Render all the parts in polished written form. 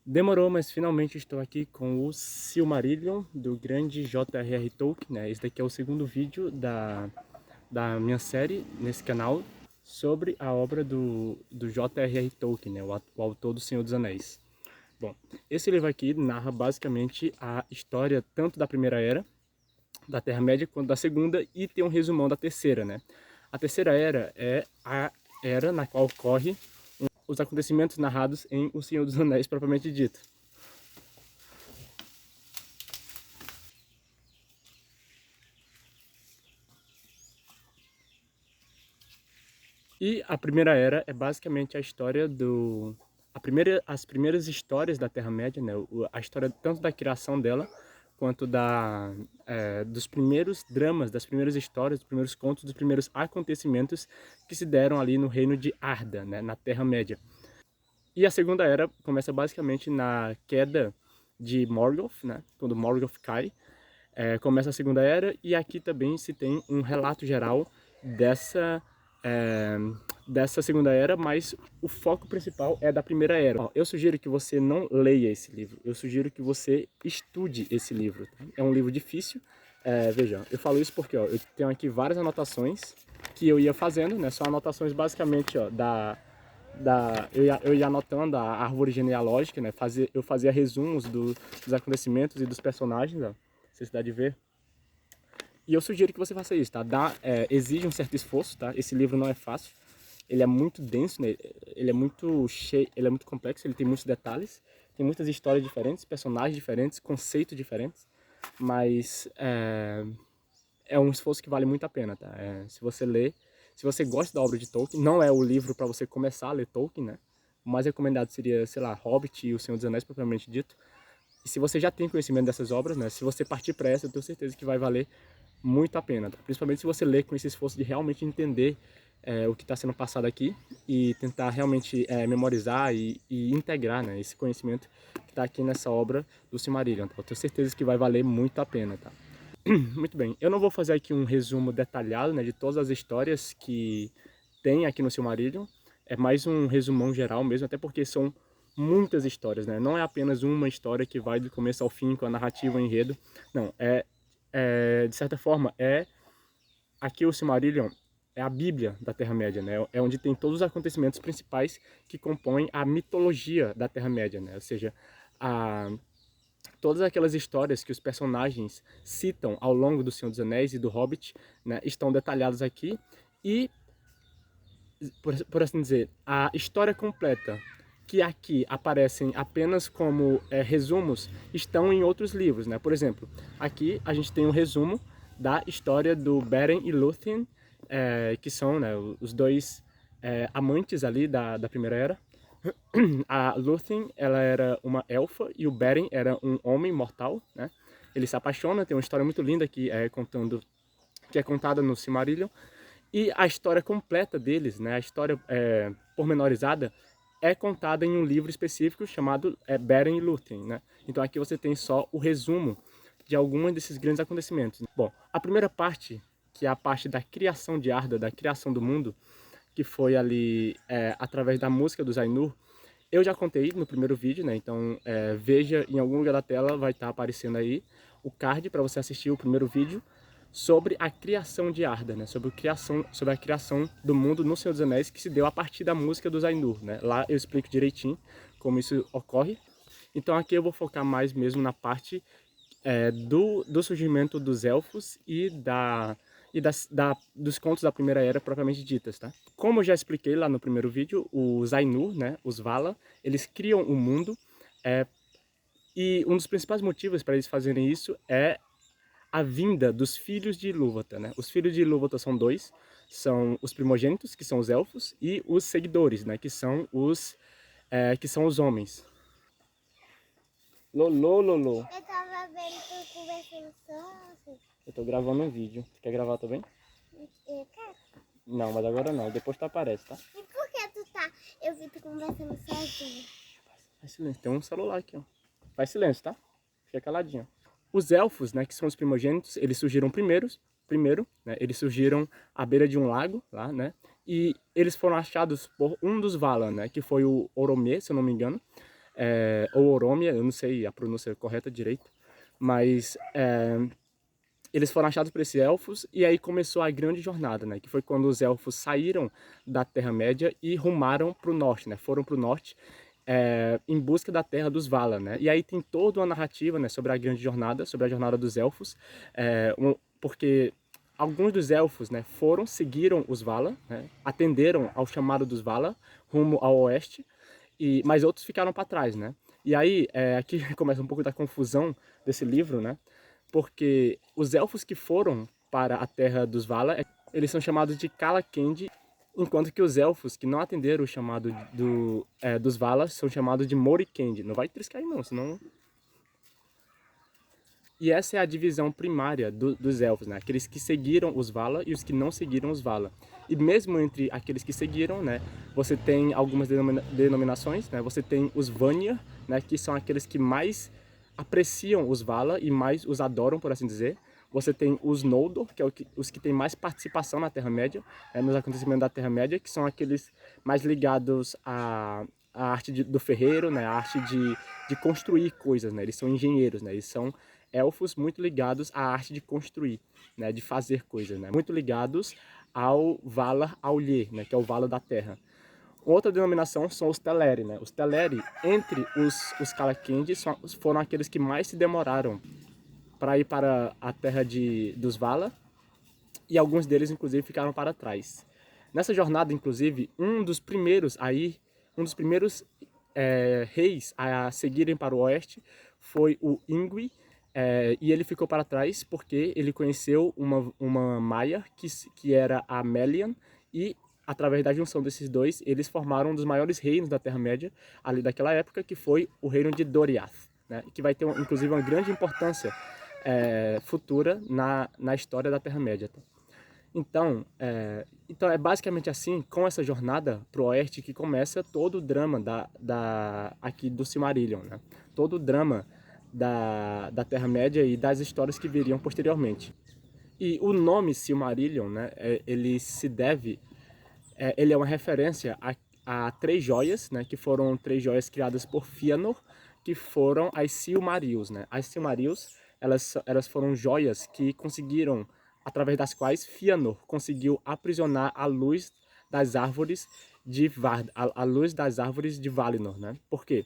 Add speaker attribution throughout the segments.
Speaker 1: Demorou, mas finalmente estou aqui com o Silmarillion, do grande J.R.R. Tolkien, né? Esse daqui é o segundo vídeo da minha série nesse canal sobre a obra do J.R.R. Tolkien, né? O autor do Senhor dos Anéis. Bom, esse livro aqui narra basicamente a história tanto da Primeira Era, da Terra-média, quanto da Segunda, e tem um resumão da Terceira, né? A Terceira Era é a era na qual ocorre os acontecimentos narrados em O Senhor dos Anéis propriamente dito. E a Primeira Era é basicamente a história as primeiras histórias da Terra-média, né? A história tanto da criação dela, quanto dos primeiros dramas, das primeiras histórias, dos primeiros contos, dos primeiros acontecimentos que se deram ali no reino de Arda, né? Na Terra-média. E a Segunda Era começa basicamente na queda de Morgoth, né? Quando Morgoth cai, começa a Segunda Era, e aqui também se tem um relato geral dessa, é, dessa Segunda Era, mas o foco principal é da Primeira Era. Ó, eu sugiro que você não leia esse livro, eu sugiro que você estude esse livro. Tá? É um livro difícil. Veja, eu falo isso porque ó, eu tenho aqui várias anotações que eu ia fazendo, né? São anotações basicamente ó, eu ia anotando a árvore genealógica, né? Eu fazia resumos dos acontecimentos e dos personagens, ó. Você dá de ver. E eu sugiro que você faça isso, tá? Exige um certo esforço, tá? Esse livro não é fácil. Ele é muito denso, né? Ele é muito cheio, ele é muito complexo, ele tem muitos detalhes, tem muitas histórias diferentes, personagens diferentes, conceitos diferentes, mas é um esforço que vale muito a pena, tá? Se você gosta da obra de Tolkien, não é o livro para você começar a ler Tolkien, né? O mais recomendado seria, sei lá, Hobbit e O Senhor dos Anéis, propriamente dito. E se você já tem conhecimento dessas obras, né? Se você partir para essa, eu tenho certeza que vai valer muito a pena, tá? Principalmente se você ler com esse esforço de realmente entender o que está sendo passado aqui e tentar realmente memorizar e integrar, né, esse conhecimento que está aqui nessa obra do Silmarillion. Tá? Eu tenho certeza que vai valer muito a pena, tá? Muito bem, eu não vou fazer aqui um resumo detalhado, né, de todas as histórias que tem aqui no Silmarillion. É mais um resumão geral mesmo, até porque são muitas histórias, né? Não é apenas uma história que vai do começo ao fim com a narrativa, o enredo. Não, de certa forma, aqui o Silmarillion é a Bíblia da Terra-média, né? É onde tem todos os acontecimentos principais que compõem a mitologia da Terra-média, né? Ou seja, a, todas aquelas histórias que os personagens citam ao longo do Senhor dos Anéis e do Hobbit, né, estão detalhadas aqui e, por assim dizer, a história completa que aqui aparecem apenas como resumos estão em outros livros, né? Por exemplo, aqui a gente tem um resumo da história do Beren e Lúthien, que são, né, os dois amantes ali da Primeira Era. A Lúthien, ela era uma elfa e o Beren era um homem mortal, né? Ele se apaixona, tem uma história muito linda que é contada no Silmarillion. E a história completa deles, né, a história pormenorizada, é contada em um livro específico chamado Beren e Lúthien, né? Então aqui você tem só o resumo de alguns desses grandes acontecimentos. Bom, a primeira parte, que é a parte da criação de Arda, da criação do mundo, que foi ali através da música dos Ainur, eu já contei no primeiro vídeo, né? Então veja, em algum lugar da tela vai estar aparecendo aí o card para você assistir o primeiro vídeo sobre a criação de Arda, né? Sobre a criação do mundo no Senhor dos Anéis, que se deu a partir da música dos Ainur, né? Lá eu explico direitinho como isso ocorre. Então aqui eu vou focar mais mesmo na parte do surgimento dos elfos dos contos da Primeira Era propriamente ditas, tá? Como eu já expliquei lá no primeiro vídeo, os Ainur, né, os Vala, eles criam o mundo e um dos principais motivos para eles fazerem isso é a vinda dos filhos de Ilúvatar, né? Os filhos de Ilúvatar são dois, são os primogênitos, que são os elfos, e os seguidores, né, que são os homens. Lolô, Lolô.
Speaker 2: Eu tava vendo tu conversando só.
Speaker 1: Eu tô gravando um vídeo. Tu quer gravar também?
Speaker 2: Eu quero.
Speaker 1: Não, mas agora não. Depois tu aparece, tá?
Speaker 2: E por que tu tá? Eu vi tu conversando sozinho.
Speaker 1: Faz silêncio. Tem um celular aqui, ó. Faz silêncio, tá? Fica caladinho. Os elfos, né, que são os primogênitos, eles surgiram primeiro, né? Eles surgiram à beira de um lago, lá, né? E eles foram achados por um dos Valar, né? Que foi o Oromê, se eu não me engano. ou Oromia, eu não sei a pronúncia correta direito, mas eles foram achados por esses elfos e aí começou a grande jornada, né? Que foi quando os elfos saíram da Terra-média e rumaram para o norte, né? Foram para o norte em busca da Terra dos Valar, né? E aí tem toda uma narrativa, né, sobre a grande jornada, sobre a jornada dos elfos, porque alguns dos elfos, né, seguiram os Valar, né? Atenderam ao chamado dos Valar rumo ao oeste, mas outros ficaram para trás, né? E aí, aqui começa um pouco da confusão desse livro, né? Porque os elfos que foram para a terra dos Valar, eles são chamados de Calaquendi, enquanto que os elfos que não atenderam o chamado dos Valar são chamados de Morikendi. Não vai triscar aí não, senão... E essa é a divisão primária dos elfos, né? Aqueles que seguiram os Valar e os que não seguiram os Valar. E mesmo entre aqueles que seguiram, né, você tem algumas denominações, né? Você tem os Vanir, né, que são aqueles que mais apreciam os Valar e mais os adoram, por assim dizer. Você tem os Noldor, que é os que têm mais participação na Terra-média, nos acontecimentos da Terra-média, que são aqueles mais ligados à arte do ferreiro, né, a arte de construir coisas, né? Eles são engenheiros, né? Eles são elfos muito ligados à arte de construir, né, de fazer coisas, né, muito ligados ao Valar Aulier, né, que é o Valar da Terra. Outra denominação são os Teleri, né? Os Teleri, entre os Calaquendi, foram aqueles que mais se demoraram para ir para a terra dos Valar, e alguns deles, inclusive, ficaram para trás. Nessa jornada, inclusive, um dos primeiros reis a seguirem para o oeste foi o Ingui, e ele ficou para trás porque ele conheceu uma Maia, que era a Melian, e através da junção desses dois, eles formaram um dos maiores reinos da Terra-média, ali daquela época, que foi o reino de Doriath, né? Que vai ter, inclusive, uma grande importância futura na história da Terra-média. Tá? Então é basicamente assim, com essa jornada para o oeste, que começa todo o drama aqui do Silmarillion, né? Todo o drama da Terra-média e das histórias que viriam posteriormente. E o nome Silmarillion, né, ele é uma referência a três joias, né, que foram três joias criadas por Fëanor, que foram as Silmarils, né? As Silmarils, elas foram joias que conseguiram, através das quais Fëanor conseguiu aprisionar a luz das árvores a luz das árvores de Valinor, né? Por quê?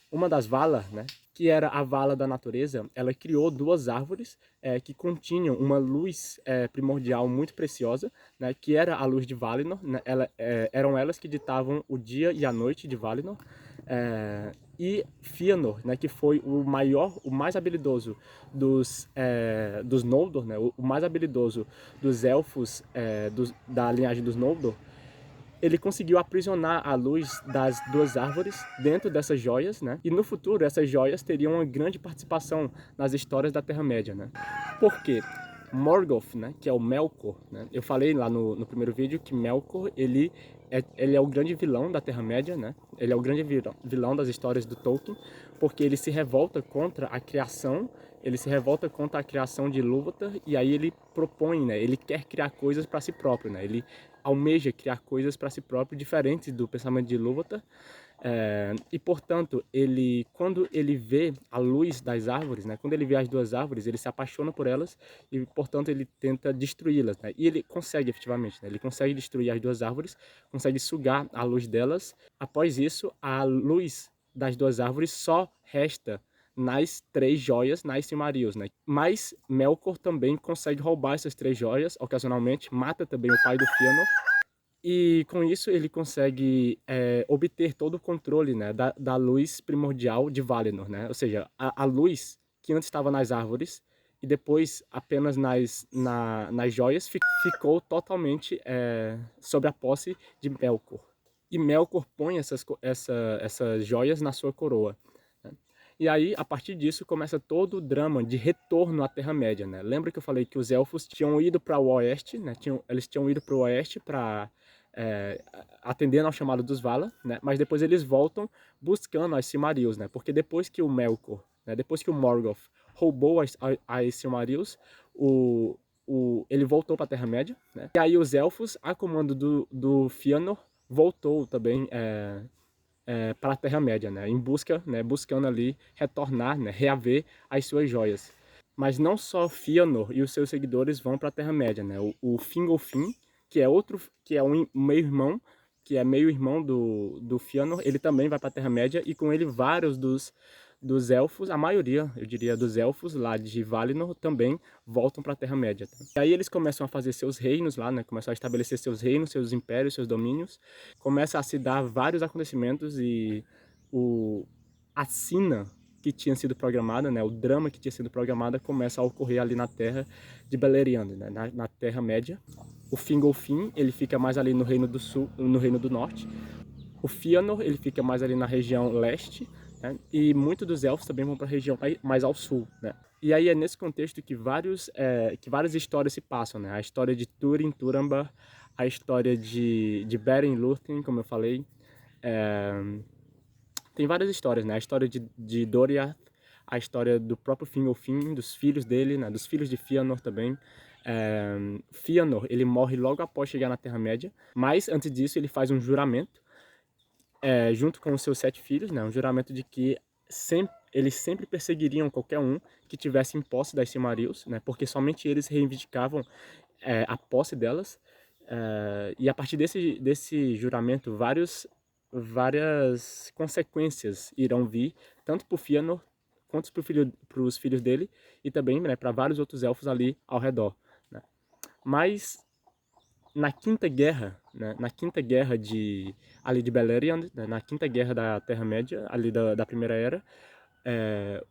Speaker 1: Uma das Valar, né, que era a Vala da natureza, ela criou duas árvores que continham uma luz primordial muito preciosa, né, que era a luz de Valinor, né, eram elas que ditavam o dia e a noite de Valinor, e Fëanor, né, que foi o mais habilidoso dos Noldor, né, o mais habilidoso dos elfos da linhagem dos Noldor. Ele conseguiu aprisionar a luz das duas árvores dentro dessas joias, né? E no futuro essas joias teriam uma grande participação nas histórias da Terra-média, né? Por quê? Morgoth, né, que é o Melkor, né? Eu falei lá no primeiro vídeo que Melkor, ele é o grande vilão da Terra-média, né? Ele é o grande vilão das histórias do Tolkien, porque ele se revolta contra a criação, ele se revolta contra a criação de Ilúvatar, e aí ele propõe, né? Ele quer criar coisas para si próprio, né? Ele almeja criar coisas para si próprio diferentes do pensamento de Ilúvatar. E portanto, quando ele vê a luz das árvores, né, quando ele vê as duas árvores, ele se apaixona por elas e portanto ele tenta destruí-las, né, e ele consegue efetivamente, né, ele consegue destruir as duas árvores, consegue sugar a luz delas. Após isso, a luz das duas árvores só resta nas três joias, nas Silmarils, né? Mas Melkor também consegue roubar essas três joias ocasionalmente, mata também o pai do Fëanor. E com isso ele consegue obter todo o controle, né, da luz primordial de Valinor, né? Ou seja, a luz que antes estava nas árvores e depois apenas nas joias ficou totalmente sob a posse de Melkor. E Melkor põe essas joias na sua coroa. Né? E aí, a partir disso, começa todo o drama de retorno à Terra-média, né? Lembra que eu falei que os elfos tinham ido para o oeste, né? Eles tinham ido para o oeste para atendendo ao chamado dos Valar, né? Mas depois eles voltam buscando as Silmarils, né? Porque depois que o Melkor, né? Depois que o Morgoth roubou as Silmarils, ele voltou para a Terra-média, né? E aí os elfos, a comando do Fëanor, voltou também para a Terra-média, né, em busca, né, buscando ali retornar, né, reaver as suas joias. Mas não só Fëanor e os seus seguidores vão para a Terra-média, né, o Fingolfin, que é outro, que é um meio-irmão, que é meio-irmão do Fëanor, ele também vai para a Terra-média e com ele vários dos elfos, a maioria, eu diria, dos elfos lá de Valinor também voltam para a Terra-média. Tá? E aí eles começam a fazer seus reinos lá, né? Começam a estabelecer seus reinos, seus impérios, seus domínios. Começa a se dar vários acontecimentos e a sina que tinha sido programada, né? O drama que tinha sido programado começa a ocorrer ali na Terra de Beleriand, né? Na Terra-média. O Fingolfin, ele fica mais ali no Reino do Sul, no Reino do Norte. O Fëanor, ele fica mais ali na região leste, né? E muitos dos elfos também vão para a região mais ao sul, né? E aí é nesse contexto que várias histórias se passam, né? A história de Túrin, Turambar, a história de Beren Lúthien, como eu falei. Tem várias histórias, né? A história de Doriath, a história do próprio Fingolfin, dos filhos dele, né? Dos filhos de Fëanor também. Fëanor, ele morre logo após chegar na Terra-média, mas antes disso ele faz um juramento junto com os seus 7 filhos, né, um juramento de que eles sempre perseguiriam qualquer um que tivesse em posse das Silmarils, né, porque somente eles reivindicavam a posse delas. E a partir desse juramento, várias consequências irão vir, tanto para o Fëanor quanto para os filhos dele, e também, né, para vários outros elfos ali ao redor. Né. Mas na Quinta Guerra, né, na Quinta Guerra ali de Beleriand, né, na Quinta Guerra da Terra-média, ali da Primeira Era,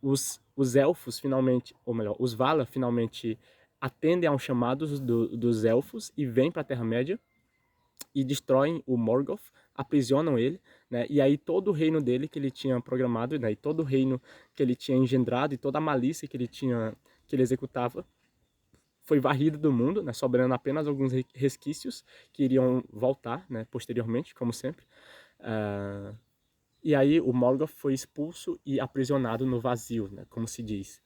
Speaker 1: os elfos finalmente, ou melhor, os Valar finalmente atendem aos chamados dos elfos e vêm para a Terra-média e destroem o Morgoth, aprisionam ele, né, e aí todo o reino dele que ele tinha programado, né, e todo o reino que ele tinha engendrado e toda a malícia que ele executava, foi varrido do mundo, né, sobrando apenas alguns resquícios que iriam voltar, né, posteriormente, como sempre. E aí o Morgoth foi expulso e aprisionado no vazio, né, como se diz.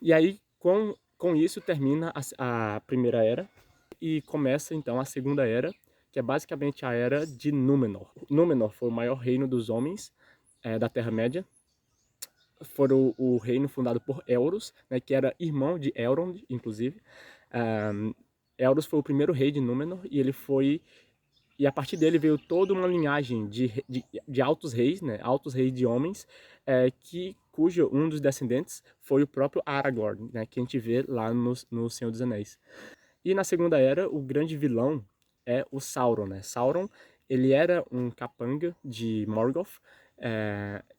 Speaker 1: E aí, com isso, termina a Primeira Era e começa, então, a Segunda Era, que é basicamente a Era de Númenor. Númenor foi o maior reino dos homens da Terra-média. Foram o reino fundado por Elros, né, que era irmão de Elrond, inclusive. Elros foi o primeiro rei de Númenor e a partir dele veio toda uma linhagem de altos reis, né, altos reis de homens, cujo um dos descendentes foi o próprio Aragorn, né, que a gente vê lá no Senhor dos Anéis. E na Segunda Era, o grande vilão é o Sauron, né? Sauron, ele era um capanga de Morgoth,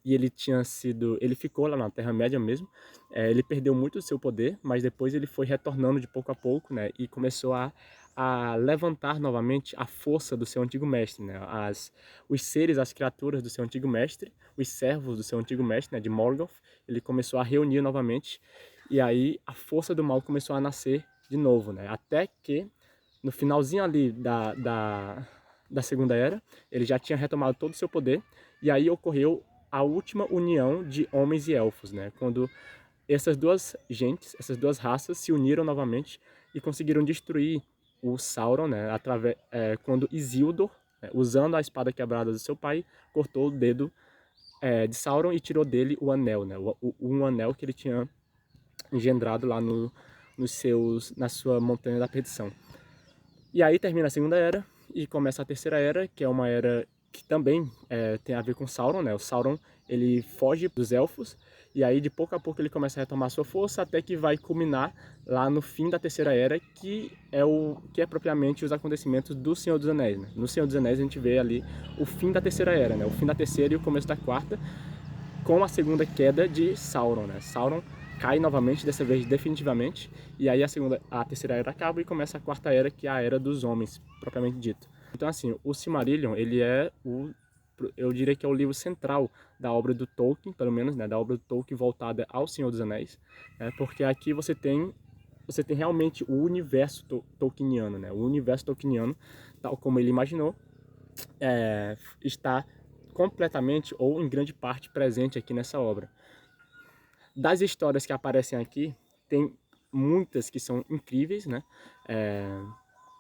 Speaker 1: e ele ficou lá na Terra-média mesmo. Ele perdeu muito do seu poder, mas depois ele foi retornando de pouco a pouco, né? E começou a levantar novamente a força do seu antigo mestre, né? Os seres, as criaturas do seu antigo mestre, os servos do seu antigo mestre, né? De Morgoth, ele começou a reunir novamente, e aí a força do mal começou a nascer de novo, né? Até que no finalzinho ali da Segunda Era, ele já tinha retomado todo o seu poder, e aí ocorreu a última união de homens e elfos, né? Quando essas duas gentes, essas duas raças se uniram novamente e conseguiram destruir o Sauron, né? Quando Isildur, né, usando a espada quebrada do seu pai, cortou o dedo de Sauron e tirou dele o anel, né? Um anel que ele tinha engendrado lá na sua Montanha da Perdição. E aí termina a Segunda Era e começa a Terceira Era, que é uma era que também tem a ver com Sauron, né? O Sauron, ele foge dos elfos e aí de pouco a pouco ele começa a retomar sua força até que vai culminar lá no fim da Terceira Era, que é propriamente os acontecimentos do Senhor dos Anéis, né? No Senhor dos Anéis a gente vê ali o fim da Terceira Era, né? O fim da Terceira e o começo da Quarta, com a segunda queda de Sauron, né? Sauron cai novamente, dessa vez definitivamente, e aí a Terceira Era acaba e começa a Quarta Era, que é a Era dos Homens, propriamente dito. Então assim, o Silmarillion, ele eu diria que é o livro central da obra do Tolkien, pelo menos, né, da obra do Tolkien voltada ao Senhor dos Anéis, porque aqui você tem realmente o universo tolkieniano, né? O universo tolkieniano, tal como ele imaginou, está completamente ou em grande parte presente aqui nessa obra. Das histórias que aparecem aqui, tem muitas que são incríveis, né?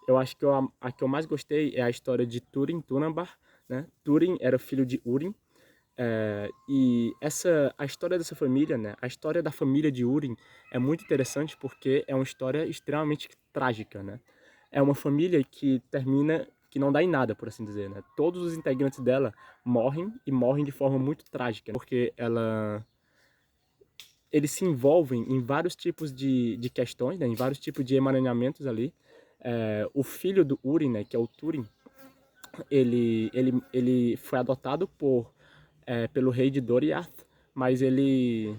Speaker 1: Eu acho que a que eu mais gostei é a história de Túrin Turambar, né? Túrin era filho de Úrin. E a história dessa família, né? A história da família de Úrin é muito interessante porque é uma história extremamente trágica, né? É uma família que termina, que não dá em nada, por assim dizer, né? Todos os integrantes dela morrem e morrem de forma muito trágica, porque eles se envolvem em vários tipos de questões, né? Em vários tipos de emaranhamentos ali. O filho do Úrin, né? Que é o Túrin, ele foi adotado pelo rei de Doriath, mas ele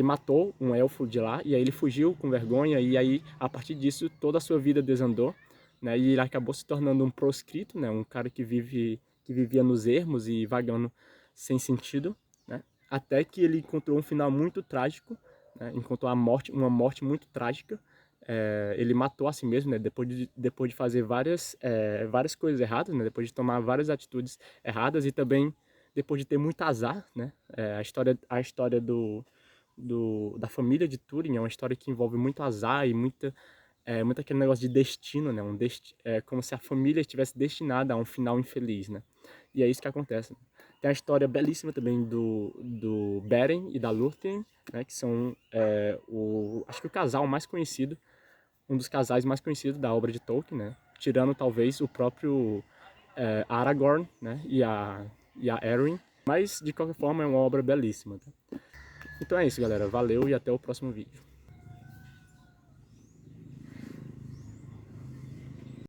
Speaker 1: matou um elfo de lá, e aí ele fugiu com vergonha, e aí, a partir disso, toda a sua vida desandou, né? E ele acabou se tornando um proscrito, né? Um cara que vivia nos ermos e vagando sem sentido, né? Até que ele encontrou um final muito trágico, né? Encontrou uma morte muito trágica. Ele matou a si mesmo, né? Depois de fazer várias coisas erradas, né? Depois de tomar várias atitudes erradas e também depois de ter muito azar, né? A história da família de Turing é uma história que envolve muito azar e muito aquele negócio de destino, né? Como se a família estivesse destinada a um final infeliz, né? E é isso que acontece. Tem a história belíssima também do Beren e da Lúthien, né? Que são, acho que o casal mais conhecido, um dos casais mais conhecidos da obra de Tolkien, né? Tirando talvez o próprio Aragorn, né? E a Erin. Mas, de qualquer forma, é uma obra belíssima. Tá? Então é isso, galera. Valeu e até o próximo vídeo.